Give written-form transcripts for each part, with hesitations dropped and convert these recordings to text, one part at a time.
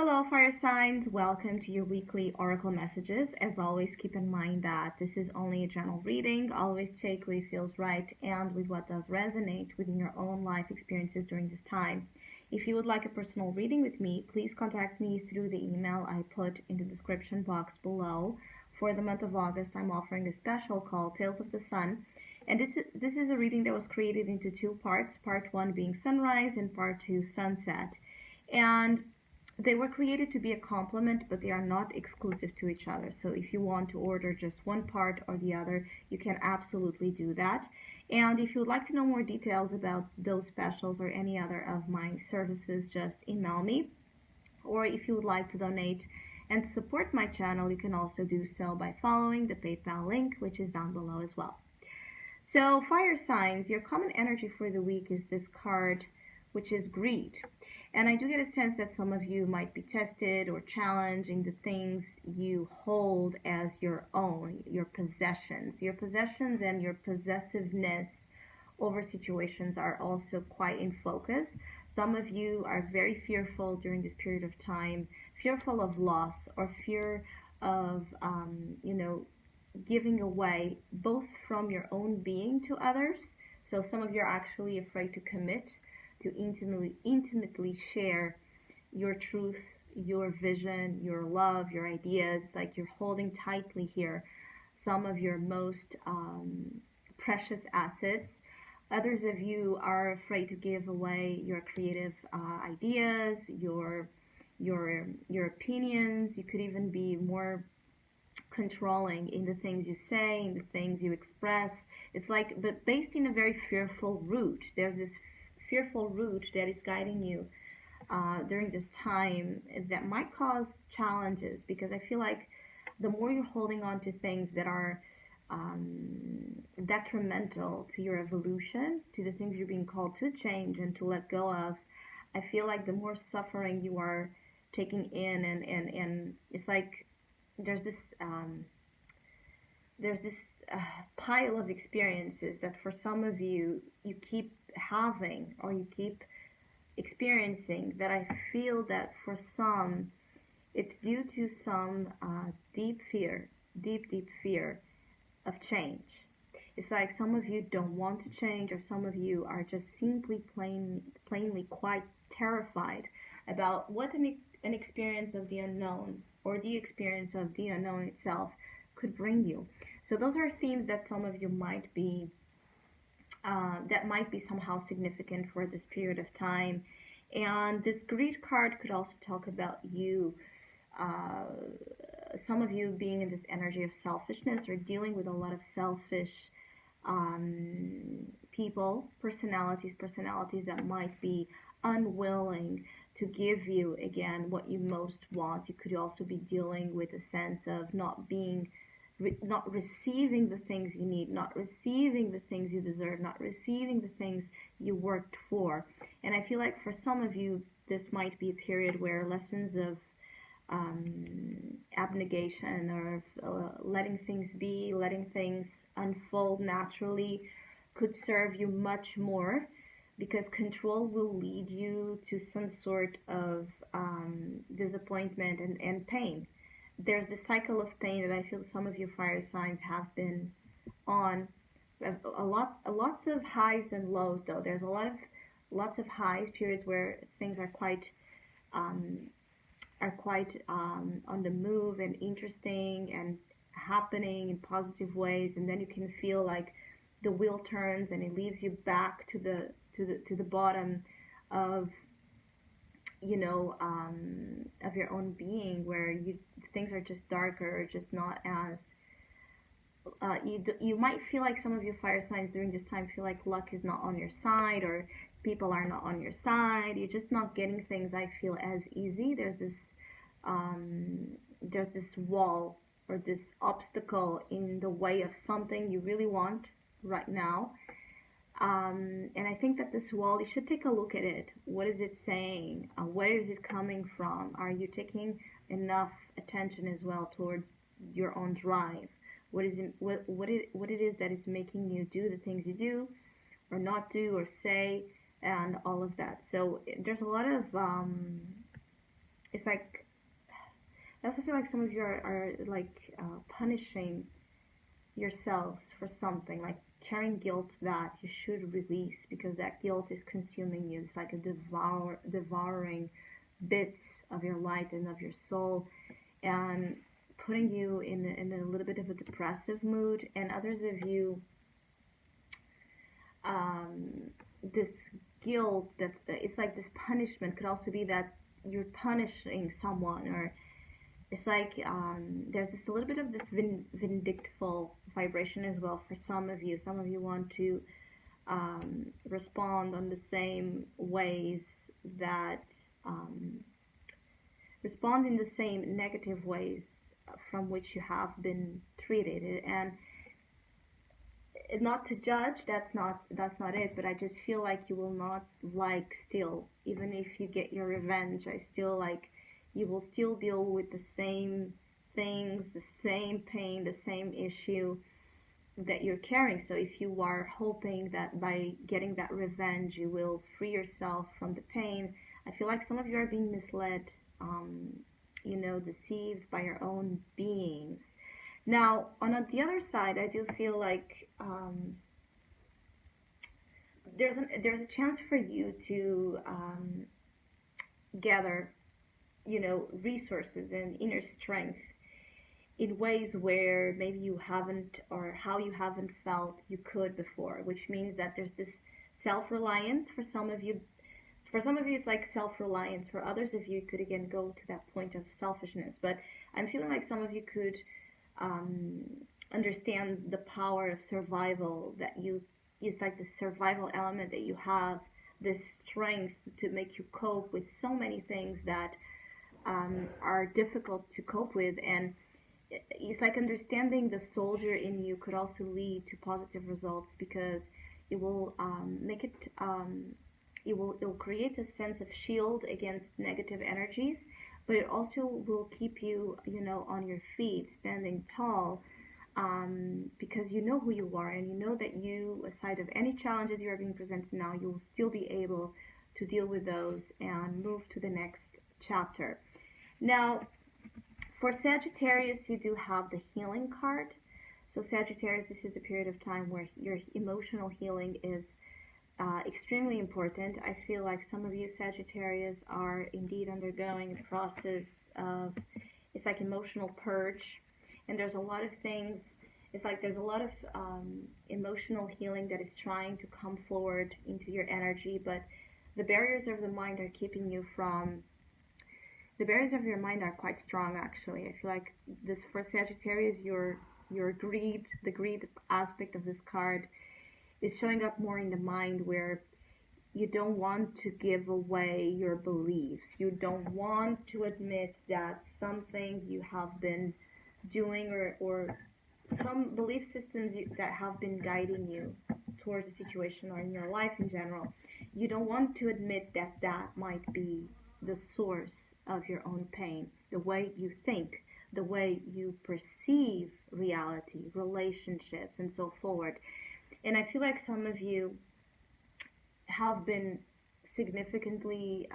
Hello, fire signs. Welcome to your weekly oracle messages. As always, keep in mind that this is only a general reading. Always take what feels right and with what does resonate within your own life experiences during this time. If you would like a personal reading with me, please contact me through the email I put in the description box below. For the month of August, I'm offering a special called Tales of the Sun. And this is a reading that was created into two parts, part one being sunrise and part two sunset. And they were created to be a complement, but they are not exclusive to each other. So if you want to order just one part or the other, you can absolutely do that. And if you would like to know more details about those specials or any other of my services, just email me. Or if you would like to donate and support my channel, you can also do so by following the PayPal link, which is down below as well. So, fire signs, your common energy for the week is this card, which is greed. And I do get a sense that some of you might be tested or challenged in the things you hold as your own, your possessions. Your possessions and your possessiveness over situations are also quite in focus. Some of you are very fearful during this period of time, fearful of loss or fear of, giving away both from your own being to others. So some of you are actually afraid to commit, to intimately share your truth, your vision, your love, your ideas. It's like you're holding tightly here some of your most precious assets. Others of you are afraid to give away your creative ideas, your opinions. You could even be more controlling in the things you say, in the things you express. It's like, but based in a very fearful root. There's this fearful root that is guiding you during this time that might cause challenges, because I feel like the more you're holding on to things that are detrimental to your evolution, to the things you're being called to change and to let go of, I feel like the more suffering you are taking in, and it's like there's this there's this pile of experiences that for some of you you keep having or you keep experiencing, that I feel that for some it's due to some deep fear, deep fear of change. It's like some of you don't want to change, or some of you are just simply plainly quite terrified about what an experience of the unknown or the experience of the unknown itself could bring you. So those are themes that some of you might be that might be somehow significant for this period of time. And this greed card could also talk about you, uh, some of you being in this energy of selfishness or dealing with a lot of selfish people, personalities that might be unwilling to give you again what you most want. You could also be dealing with a sense of not receiving the things you need, not receiving the things you deserve, not receiving the things you worked for. And I feel like for some of you, this might be a period where lessons of abnegation or letting things be, letting things unfold naturally could serve you much more, because control will lead you to some sort of disappointment and pain. There's this cycle of pain that I feel some of you fire signs have been on. Lots of highs and lows, though. There's lots of highs, periods where things um, are quite on the move and interesting and happening in positive ways, and then you can feel like the wheel turns and it leaves you back to the bottom of of your own being, where things are just darker, just not as you might feel like some of your fire signs during this time feel like luck is not on your side, or people are not on your side. You're just not getting things, I feel, as easy. There's this wall or this obstacle in the way of something you really want right now. And I think that this wall, you should take a look at it. What is it saying? Where is it coming from? Are you taking enough attention as well towards your own drive? What it is that is making you do the things you do, or not do, or say, and all of that. So there's a lot of it's like I also feel like some of you are like punishing yourselves for something, like carrying guilt that you should release because that guilt is consuming you. It's like a devouring bits of your light and of your soul, and putting you in a little bit of a depressive mood. And others of you, um, this guilt that's it's like this punishment could also be that you're punishing someone, or it's like there's this a little bit of this vindictful vibration as well for some of you. Some of you want to respond on the same ways that um, respond in the same negative ways from which you have been treated. And not to judge, that's not it, but I just feel like you will not like still, even if you get your revenge, I still like you will still deal with the same things, the same pain, the same issue that you're carrying. So if you are hoping that by getting that revenge you will free yourself from the pain, I feel like some of you are being misled, um, deceived by your own beings. Now, on the other side, I do feel like there's a chance for you to gather, resources and inner strength in ways where maybe you haven't, or how you haven't felt you could before, which means that there's this self-reliance for some of you. For some of you, it's like self-reliance. For others of you, it could again go to that point of selfishness. But I'm feeling like some of you could um, understand the power of survival, that you, it's like the survival element that you have, this strength to make you cope with so many things that are difficult to cope with. And it's like understanding the soldier in you could also lead to positive results, because it will make it it'll create a sense of shield against negative energies, but it also will keep you, on your feet, standing tall, because you know who you are, and you know that you, aside of any challenges you are being presented now, you will still be able to deal with those and move to the next chapter. Now, for Sagittarius, you do have the healing card. So Sagittarius, this is a period of time where your emotional healing is extremely important. I feel like some of you Sagittarius are indeed undergoing a process of, it's like emotional purge, and there's a lot of things. It's like there's a lot of emotional healing that is trying to come forward into your energy, but the barriers of the mind are keeping you from. The barriers of your mind are quite strong, actually. I feel like this for Sagittarius, your greed, the greed aspect of this card, is showing up more in the mind, where you don't want to give away your beliefs. You don't want to admit that something you have been doing, or some belief systems that have been guiding you towards a situation or in your life in general. You don't want to admit that that might be the source of your own pain, the way you think, the way you perceive reality, relationships, and so forward. And I feel like some of you have been significantly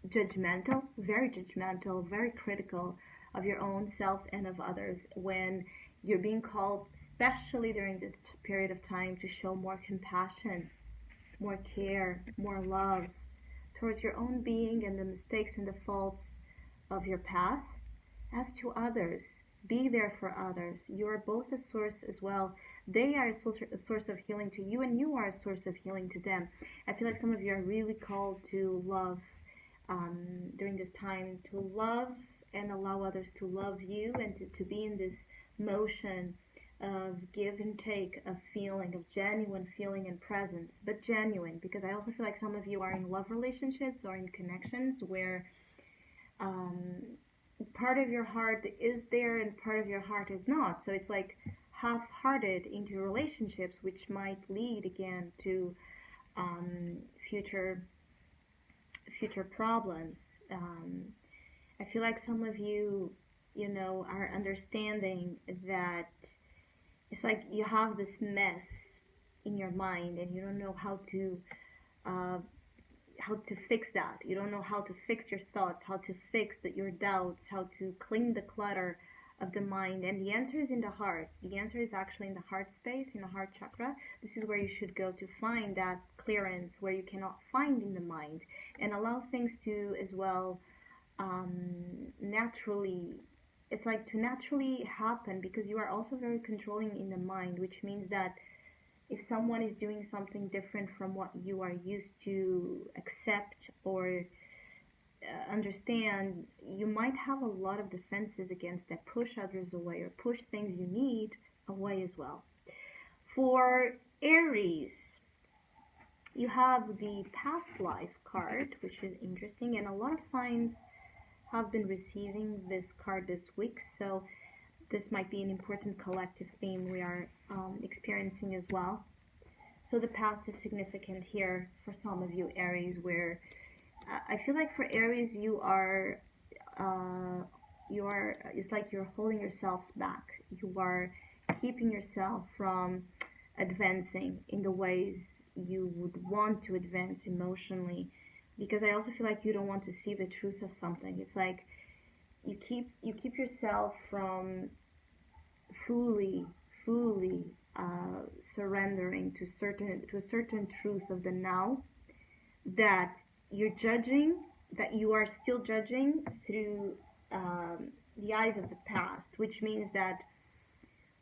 judgmental, very critical of your own selves and of others, when you're being called, especially during this period of time, to show more compassion, more care, more love towards your own being and the mistakes and the faults of your path. As to others, be there for others. You are both a source as well. They are a source of healing to you, and you are a source of healing to them. I feel like some of you are really called to love during this time, to love and allow others to love you, and to be in this motion of give and take, of feeling, of genuine feeling and presence, but genuine, because I also feel like some of you are in love relationships or in connections where um, part of your heart is there and part of your heart is not. So it's like half-hearted into relationships, which might lead again to um, future future problems. I feel like some of you, are understanding that it's like you have this mess in your mind, and you don't know uh, how to fix that. You don't know how to fix your thoughts, how to fix your doubts, how to clean the clutter of the mind. And the answer is in the heart. The answer is actually in the heart space, in the heart chakra. This is where you should go to find that clearance where you cannot find in the mind, and allow things to as well naturally, it's like to naturally happen, because you are also very controlling in the mind, which means that if someone is doing something different from what you are used to accept or understand, you might have a lot of defenses against that, push others away or push things you need away as well. For Aries, you have the past life card, which is interesting, and a lot of signs have been receiving this card this week, so this might be an important collective theme we are experiencing as well. So the past is significant here for some of you Aries, where I feel like for Aries it's like you're holding yourselves back. You are keeping yourself from advancing in the ways you would want to advance emotionally, because I also feel like you don't want to see the truth of something. It's like you keep yourself from fully surrendering to a certain truth of the now, that you are still judging through the eyes of the past, which means that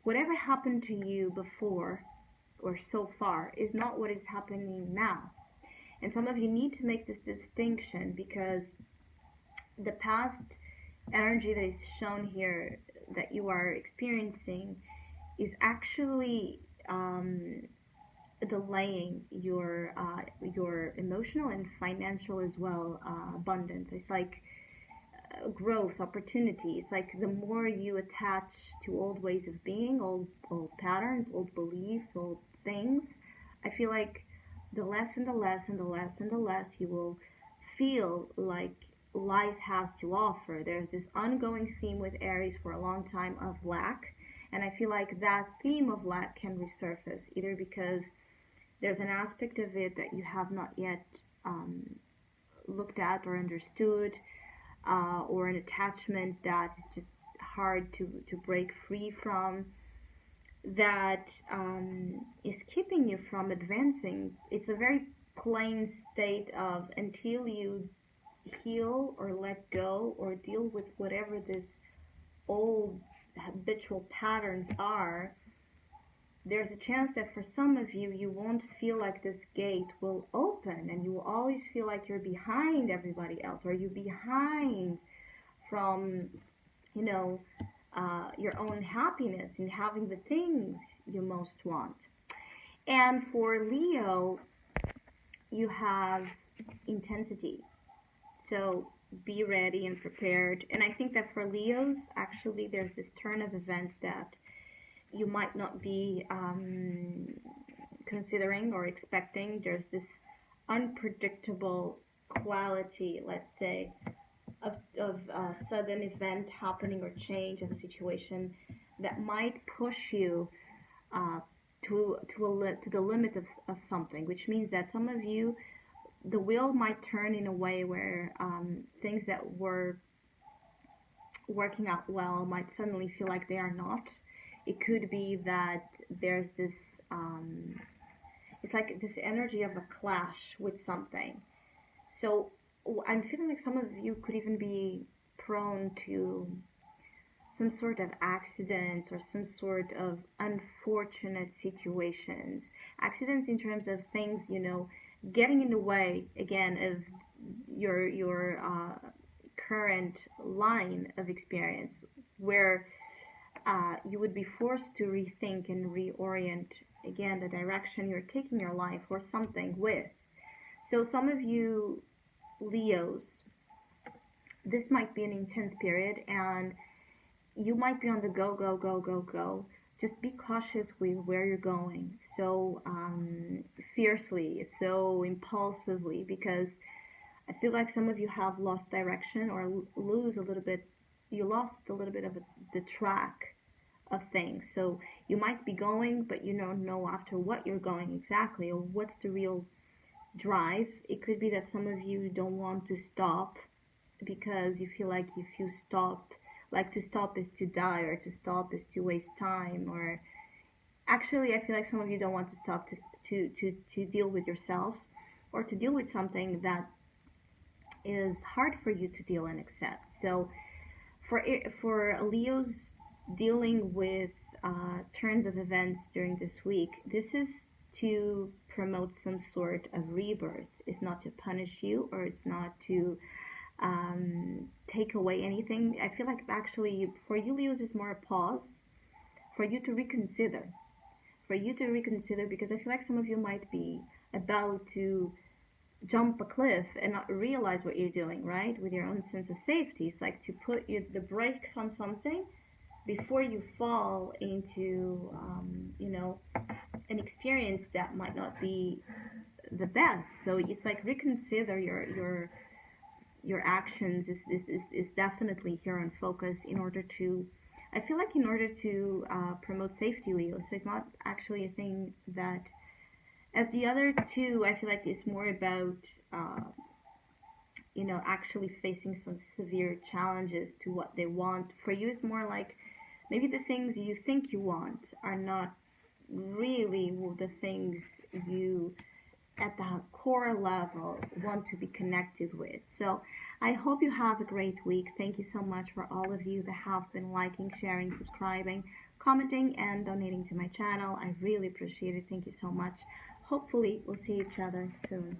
whatever happened to you before or so far is not what is happening now. And some of you need to make this distinction, because the past energy that is shown here that you are experiencing is actually delaying your emotional and financial as well abundance. It's like growth, opportunity. It's like the more you attach to old ways of being, old patterns, old beliefs, old things, I feel like the less and the less and the less and the less you will feel like life has to offer. There's this ongoing theme with Aries for a long time of lack, and I feel like that theme of lack can resurface either because there's an aspect of it that you have not yet looked at or understood, or an attachment that is just hard to break free from, that is keeping you from advancing. It's a very plain state of, until you heal or let go or deal with whatever this old habitual patterns are, there's a chance that for some of you, you won't feel like this gate will open, and you will always feel like you're behind everybody else, or you're behind from, your own happiness in having the things you most want. And for Leo, you have intensity. So be ready and prepared. And I think that for Leos, actually, there's this turn of events that you might not be considering or expecting. There's this unpredictable quality, let's say, of a sudden event happening or change of a situation that might push you to the limit of something, which means that some of you, the wheel might turn in a way where things that were working out well might suddenly feel like they are not. It could be that there's this, it's like this energy of a clash with something. So I'm feeling like some of you could even be prone to some sort of accidents or some sort of unfortunate situations. Accidents in terms of things, getting in the way, again, of your current line of experience, where you would be forced to rethink and reorient, again, the direction you're taking your life or something with. So some of you Leos, this might be an intense period, and you might be on the go, go, go, go, go. Just be cautious with where you're going so fiercely, so impulsively, because I feel like some of you have lost direction or you lost a little bit of the track of things. So you might be going, but you don't know after what you're going exactly, or what's the real drive. It could be that some of you don't want to stop because you feel like if you stop, like to stop is to die, or to stop is to waste time, or actually I feel like some of you don't want to stop to deal with yourselves, or to deal with something that is hard for you to deal and accept. So for Leo's dealing with turns of events during this week, this is to promote some sort of rebirth. It's not to punish you, or it's not to take away anything. I feel like actually for you, Leos, is more a pause for you to reconsider. For you to reconsider, because I feel like some of you might be about to jump a cliff and not realize what you're doing, right? With your own sense of safety. It's like to put the brakes on something before you fall into, an experience that might not be the best. So it's like reconsider your actions is definitely here on focus in order to, I feel like in order to promote safety, Leo. So it's not actually a thing that, as the other two, I feel like it's more about uh, actually facing some severe challenges to what they want. For you, it's more like maybe the things you think you want are not really the things you at the core level want to be connected with. So I hope you have a great week. Thank you so much for all of you that have been liking, sharing, subscribing, commenting, and donating to my channel. I really appreciate it. Thank you so much. Hopefully we'll see each other soon.